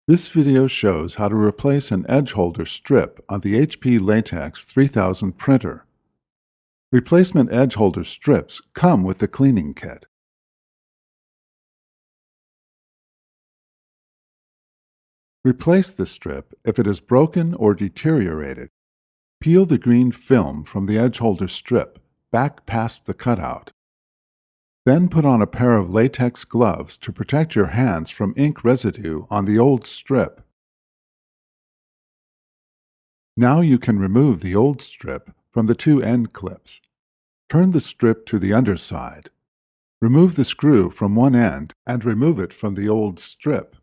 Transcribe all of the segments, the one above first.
This video shows how to replace an edge holder strip on the HP Latex 3000 printer. Replacement edge holder strips come with the cleaning kit. Replace the strip if it is broken or deteriorated. Peel the green film from the edge holder strip back past the cutout. Then put on a pair of latex gloves to protect your hands from ink residue on the old strip. Now you can remove the old strip from the two end clips. Turn the strip to the underside. Remove the screw from one end and remove it from the old strip.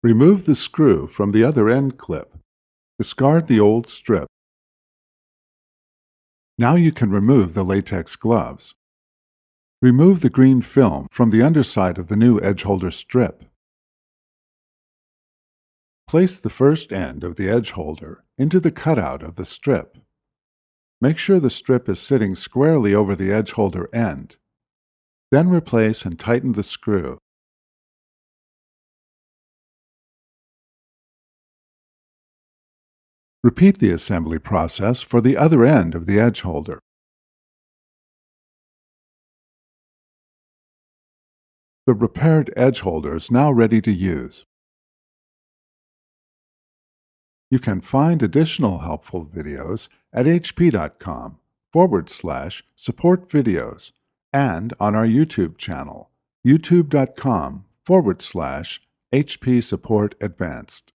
Remove the screw from the other end clip. Discard the old strip. Now you can remove the latex gloves. Remove the green film from the underside of the new edge holder strip. Place the first end of the edge holder into the cutout of the strip. Make sure the strip is sitting squarely over the edge holder end. Then replace and tighten the screw. Repeat the assembly process for the other end of the edge holder. The repaired edge holder is now ready to use. You can find additional helpful videos at hp.com/support videos and on our YouTube channel, youtube.com/HP Support Advanced.